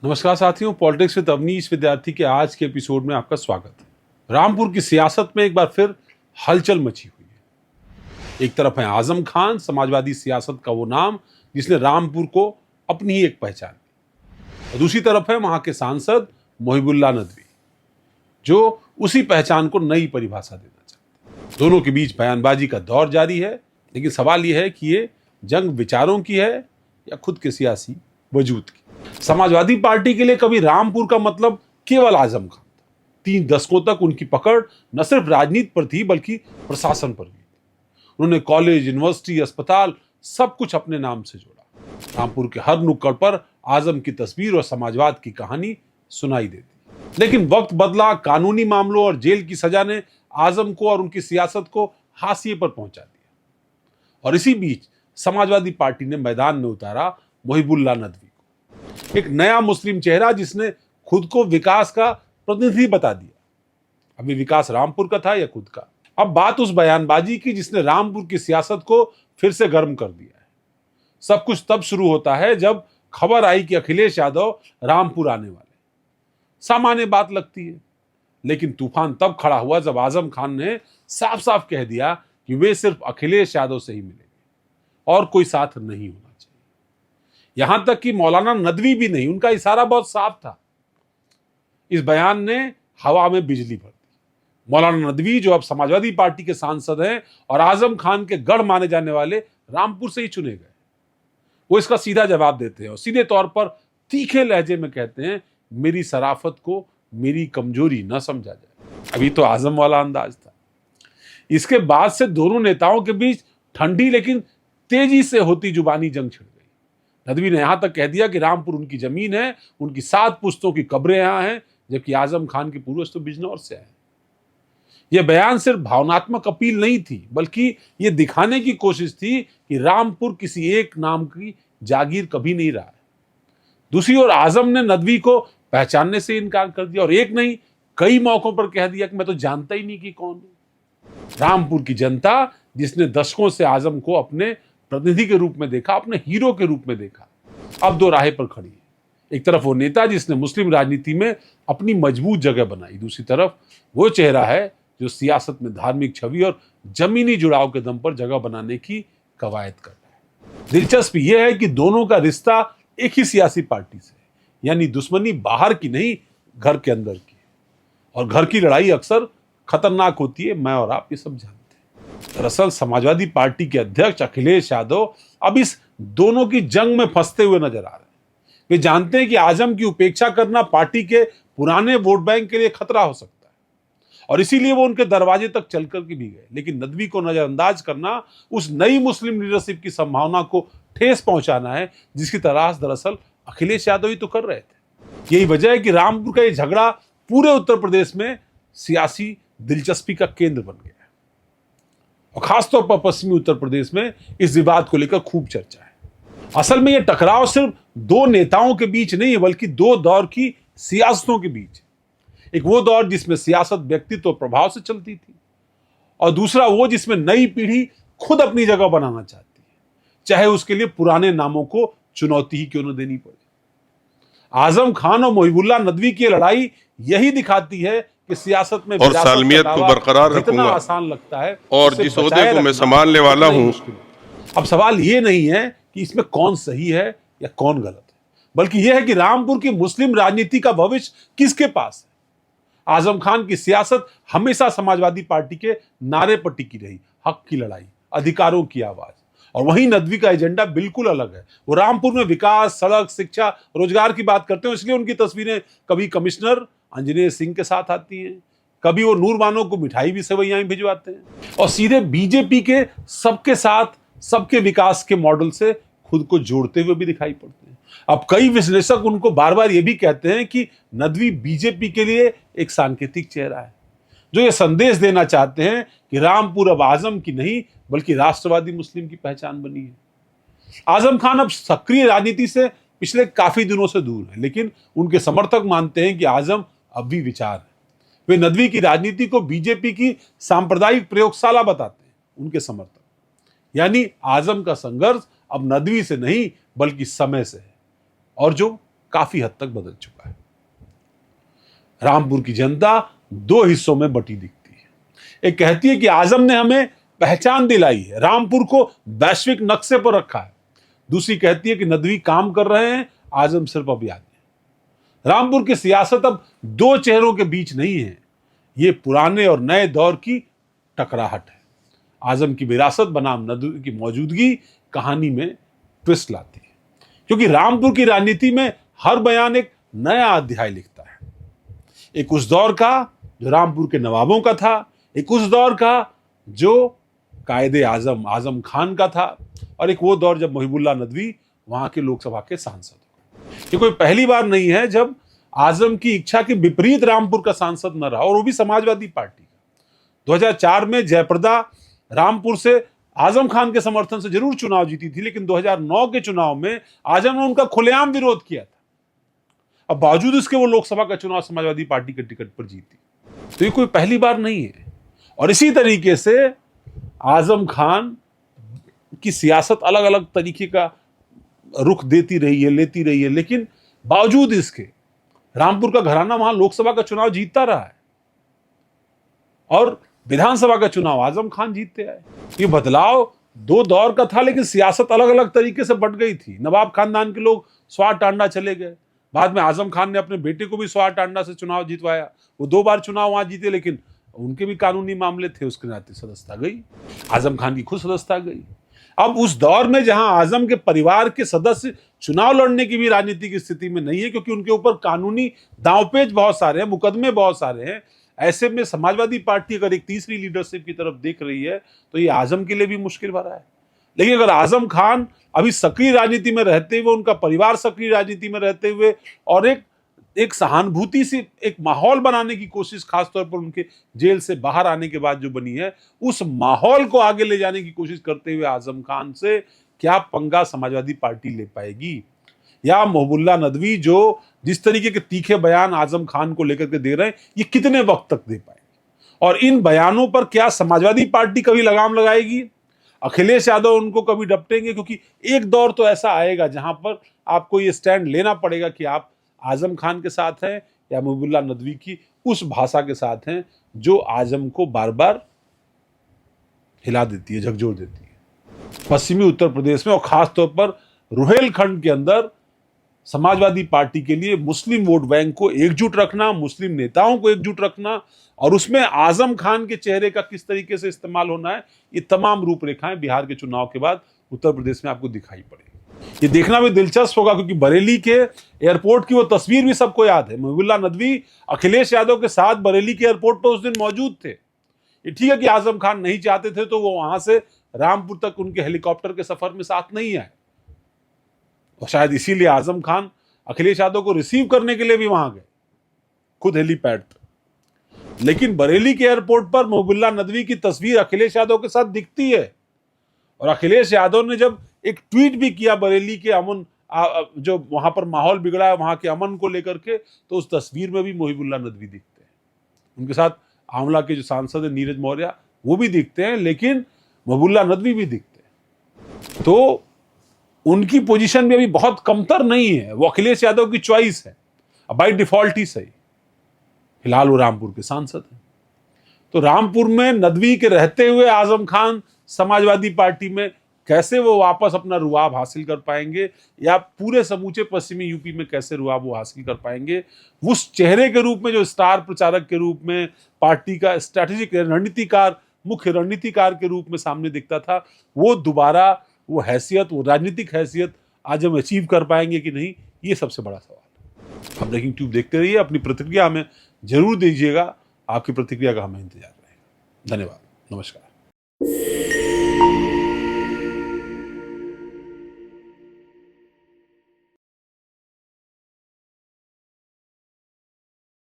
नमस्कार साथियों, politics with Awanish विद्यार्थी के आज के एपिसोड में आपका स्वागत है। रामपुर की सियासत में एक बार फिर हलचल मची हुई है। एक तरफ है आजम खान, समाजवादी सियासत का वो नाम जिसने रामपुर को अपनी ही एक पहचान दी, और दूसरी तरफ है वहां के सांसद मोहिबुल्लाह नदवी, जो उसी पहचान को नई परिभाषा देना चाहते हैं। दोनों के बीच बयानबाजी का दौर जारी है, लेकिन सवाल यह है कि ये जंग विचारों की है या खुद के सियासी वजूद की। समाजवादी पार्टी के लिए कभी रामपुर का मतलब केवल आजम खान था। 3 दशकों तक उनकी पकड़ न सिर्फ राजनीति पर थी बल्कि प्रशासन पर भी। उन्होंने कॉलेज, यूनिवर्सिटी, अस्पताल सब कुछ अपने नाम से जोड़ा। रामपुर के हर नुक्कड़ पर आजम की तस्वीर और समाजवाद की कहानी सुनाई देती। लेकिन वक्त बदला, कानूनी मामलों और जेल की सजा ने आजम को और उनकी सियासत को हाशिए पर पहुंचा दिया, और इसी बीच समाजवादी पार्टी ने मैदान में उतारा मोहिबुल्लाह नदवी, एक नया मुस्लिम चेहरा जिसने खुद को विकास का प्रतिनिधि बता दिया। अभी विकास रामपुर का था या खुद का? अब बात उस बयानबाजी की जिसने रामपुर की सियासत को फिर से गर्म कर दिया है। सब कुछ तब शुरू होता है जब खबर आई कि अखिलेश यादव रामपुर आने वाले। सामान्य बात लगती है, लेकिन तूफान तब खड़ा हुआ जब आजम खान ने साफ साफ कह दिया कि वे सिर्फ अखिलेश यादव से ही मिलेंगे और कोई साथ नहीं होना। यहां तक कि मौलाना नदवी भी नहीं, उनका इशारा बहुत साफ था। इस बयान ने हवा में बिजली भर दी। मौलाना नदवी, जो अब समाजवादी पार्टी के सांसद हैं और आजम खान के गढ़ माने जाने वाले, रामपुर से ही चुने गए, वो इसका सीधा जवाब देते हैं और सीधे तौर पर तीखे लहजे में कहते हैं, मेरी शराफत को मेरी कमजोरी न समझा जाए। अभी तो आजम वाला अंदाज था। इसके बाद से दोनों नेताओं के बीच ठंडी लेकिन तेजी से होती जुबानी जंग छिड़ गई। नदवी ने यहां तक कह दिया कि रामपुर उनकी जमीन है, उनकी 7 पुश्तों की कब्रें यहां हैं, जबकि आजम खान के पूर्वज तो बिजनौर से आए। यह बयान सिर्फ भावनात्मक अपील नहीं थी, बल्कि यह दिखाने की कोशिश थी कि रामपुर किसी एक नाम की जागीर कभी नहीं रहा है। दूसरी ओर आजम ने नदवी को पहचानने से इनकार कर दिया और एक नहीं कई मौकों पर कह दिया कि मैं तो जानता ही नहीं कि कौन है। रामपुर की जनता, जिसने दशकों से आजम को अपने प्रतिनिधि के रूप में देखा, अपने हीरो के रूप में देखा, अब 2 राहें पर खड़ी है। एक तरफ वो नेता जिसने मुस्लिम राजनीति में अपनी मजबूत जगह बनाई, दूसरी तरफ वो चेहरा है जो सियासत में धार्मिक छवि और जमीनी जुड़ाव के दम पर जगह बनाने की कवायद कर रहा है। दिलचस्प यह है कि दोनों का रिश्ता एक ही सियासी पार्टी से, यानी दुश्मनी बाहर की नहीं, घर के अंदर की। और घर की लड़ाई अक्सर खतरनाक होती है, मैं और आप ये सब जानते हैं। दरअसल समाजवादी पार्टी के अध्यक्ष अखिलेश यादव अब इस दोनों की जंग में फंसते हुए नजर आ रहे हैं। वे जानते हैं कि आजम की उपेक्षा करना पार्टी के पुराने वोट बैंक के लिए खतरा हो सकता है, और इसीलिए वो उनके दरवाजे तक चलकर के भी गए। लेकिन नदवी को नजरअंदाज करना उस नई मुस्लिम लीडरशिप की संभावना को ठेस पहुंचाना है, जिसकी तलाश दरअसल अखिलेश यादव ही तो कर रहे थे। यही वजह है कि रामपुर का ये झगड़ा पूरे उत्तर प्रदेश में सियासी दिलचस्पी का केंद्र बन गया, और खासतौर पर पश्चिमी उत्तर प्रदेश में इस विवाद को लेकर खूब चर्चा है। असल में यह टकराव सिर्फ 2 नेताओं के बीच नहीं है, बल्कि 2 दौर की सियासतों के बीच। एक वो दौर जिसमें सियासत व्यक्तित्व प्रभाव से चलती थी, और दूसरा वो जिसमें नई पीढ़ी खुद अपनी जगह बनाना चाहती है, चाहे उसके लिए पुराने नामों को चुनौती ही क्यों न देनी पड़े। आजम खान और मोहिबुल्लाह नदवी की लड़ाई यही दिखाती है कि सियासत में और सालमियत को बरकरार रखूंगा, आसान लगता है, और जिस ओहदे को मैं संभालने वाला हूं। अब सवाल ये नहीं है कि इसमें कौन सही है या कौन गलत है, बल्कि यह है कि रामपुर की मुस्लिम राजनीति का भविष्य किसके पास है। आजम खान की सियासत हमेशा समाजवादी पार्टी के नारे पर टिकी रही, हक की लड़ाई, अधिकारों की आवाज, और वहीं नदवी का एजेंडा बिल्कुल अलग है। वो रामपुर में विकास, सड़क, शिक्षा, रोजगार की बात करते हैं, इसलिए उनकी तस्वीरें कभी कमिश्नर अंजनेय सिंह के साथ आती हैं, कभी वो नूर बानो को मिठाई भी सेवैयां भिजवाते हैं, और सीधे बीजेपी के सबके साथ सबके विकास के मॉडल से खुद को जोड़ते हुए भी दिखाई पड़ते हैं। अब कई विश्लेषक उनको बार बार ये भी कहते हैं कि नदवी बीजेपी के लिए एक सांकेतिक चेहरा है, जो ये संदेश देना चाहते हैं कि रामपुर अब आजम की नहीं बल्कि राष्ट्रवादी मुस्लिम की पहचान बनी है। आजम खान अब सक्रिय राजनीति से पिछले काफी दिनों से दूर है, लेकिन उनके समर्थक मानते हैं कि आजम अब भी विचार है। वे नदवी की राजनीति को बीजेपी की सांप्रदायिक प्रयोगशाला बताते हैं, उनके समर्थक। यानी आजम का संघर्ष अब नदवी से नहीं बल्कि समय से है, और जो काफी हद तक बदल चुका है। रामपुर की जनता दो हिस्सों में बटी दिखती है। एक कहती है कि आजम ने हमें पहचान दिलाई है, रामपुर को वैश्विक नक्शे पर रखा है। दूसरी कहती है कि नदवी काम कर रहे हैं, आजम सिर्फ अभियान है। रामपुर की सियासत अब दो चेहरों के बीच नहीं है, ये पुराने और नए दौर की टकराहट है। आजम की विरासत बनाम नदवी की मौजूदगी कहानी में ट्विस्ट लाती है, क्योंकि रामपुर की राजनीति में हर बयान एक नया अध्याय लिखता है। एक उस दौर का जो रामपुर के नवाबों का था, एक उस दौर का जो कायदे आजम खान का था, और एक वो दौर जब मुहिबुल्लाह नदवी वहां के लोकसभा के सांसद हो। ये कोई पहली बार नहीं है जब आजम की इच्छा के विपरीत रामपुर का सांसद न रहा, और वो भी समाजवादी पार्टी का। 2004 में जयप्रदा रामपुर से आजम खान के समर्थन से जरूर चुनाव जीती थी, लेकिन 2009 के चुनाव में आजम ने उनका खुलेआम विरोध किया था। अब बावजूद इसके वो लोकसभा का चुनाव समाजवादी पार्टी के टिकट पर जीती। तो ये कोई पहली बार नहीं है। और इसी तरीके से आजम खान की सियासत अलग अलग तरीके का रुख देती रही है, लेती रही है, लेकिन बावजूद इसके रामपुर का घराना वहां लोकसभा का चुनाव जीतता रहा है और विधानसभा का चुनाव आजम खान जीतते आए। ये बदलाव दो दौर का था, लेकिन सियासत अलग अलग तरीके से बट गई थी। नवाब खानदान के लोग स्वार टांडा चले गए। बाद में आजम खान ने अपने बेटे को भी स्वार टांडा से चुनाव जीतवाया। वो 2 बार चुनाव वहां जीते, लेकिन उनके भी कानूनी मामले थे, उसके नाते सदस्यता गई। आजम खान की खुद सदस्यता गई। अब उस दौर में जहां आजम के परिवार के सदस्य चुनाव लड़ने की भी राजनीति की स्थिति में नहीं है, क्योंकि उनके ऊपर कानूनी दांवपेच बहुत सारे हैं, मुकदमे बहुत सारे हैं। ऐसे में समाजवादी पार्टी अगर एक तीसरी लीडरशिप की तरफ देख रही है तो ये आजम के लिए भी मुश्किल भरा है। लेकिन अगर आजम खान अभी सक्रिय राजनीति में रहते हुए, उनका परिवार सक्रिय राजनीति में रहते हुए, और एक सहानुभूति से एक माहौल बनाने की कोशिश, खासतौर पर उनके जेल से बाहर आने के बाद जो बनी है, उस माहौल को आगे ले जाने की कोशिश करते हुए आजम खान से क्या पंगा समाजवादी पार्टी ले पाएगी, या मुहिबुल्लाह नदवी जो जिस तरीके के तीखे बयान आजम खान को लेकर के दे रहे हैं, ये कितने वक्त तक दे पाएंगे, और इन बयानों पर क्या समाजवादी पार्टी कभी लगाम लगाएगी, अखिलेश यादव उनको कभी डपटेंगे, क्योंकि एक दौर तो ऐसा आएगा जहां पर आपको ये स्टैंड लेना पड़ेगा कि आप आजम खान के साथ हैं या मुहिबुल्लाह नदवी की उस भाषा के साथ हैं जो आजम को बार बार हिला देती है, झकझोर देती है। पश्चिमी उत्तर प्रदेश में और खासतौर पर रुहेलखंड के अंदर समाजवादी पार्टी के लिए मुस्लिम वोट बैंक को एकजुट रखना, मुस्लिम नेताओं को एकजुट रखना, और उसमें आजम खान के चेहरे का किस तरीके से इस्तेमाल होना है, ये तमाम रूपरेखाएं बिहार के चुनाव के बाद उत्तर प्रदेश में आपको दिखाई पड़ेगी। ये देखना भी दिलचस्प होगा, क्योंकि बरेली के एयरपोर्ट की वो तस्वीर भी सबको याद है। मुहिबुल्लाह नदवी अखिलेश यादव के साथ बरेली के एयरपोर्ट पर उस दिन मौजूद थे। ये ठीक है कि आजम खान नहीं चाहते थे तो वो वहां से रामपुर तक उनके हेलीकॉप्टर के सफर में साथ नहीं आए, और शायद इसीलिए आजम खान अखिलेश यादव को रिसीव करने के लिए भी वहां गए, खुद हेलीपैड तक। लेकिन बरेली के एयरपोर्ट पर मुहिबुल्लाह नदवी की तस्वीर अखिलेश यादव के साथ दिखती है, और अखिलेश यादव ने जब एक ट्वीट भी किया बरेली के अमन, जो वहां पर माहौल बिगड़ा है वहां के अमन को लेकर के, तो उस तस्वीर में भी मुहिबुल्लाह नदवी दिखते हैं। उनके साथ आंवला के जो सांसद है नीरज मौर्य, वो भी दिखते हैं, लेकिन मुहिबुल्लाह नदवी भी दिखते हैं। तो उनकी पोजीशन भी अभी बहुत कमतर नहीं है, वो अखिलेश यादव की चॉइस है, बाय डिफॉल्ट ही सही। फिलहाल वो रामपुर के सांसद हैं। तो रामपुर में नदवी के रहते हुए आजम खान समाजवादी पार्टी में कैसे वो वापस अपना रुआब हासिल कर पाएंगे, या पूरे समूचे पश्चिमी यूपी में कैसे रुआब वो हासिल कर पाएंगे, उस चेहरे के रूप में जो स्टार प्रचारक के रूप में, पार्टी का स्ट्रैटेजिक रणनीतिकार, मुख्य रणनीतिकार के रूप में सामने दिखता था, वो दोबारा वो हैसियत, वो राजनीतिक हैसियत आज हम अचीव कर पाएंगे कि नहीं, ये सबसे बड़ा सवाल है। आप ब्रेकिंग ट्यूब देखते रहिए, अपनी प्रतिक्रिया हमें जरूर दीजिएगा। आपकी प्रतिक्रिया का हमें इंतजार रहेगा। धन्यवाद, नमस्कार।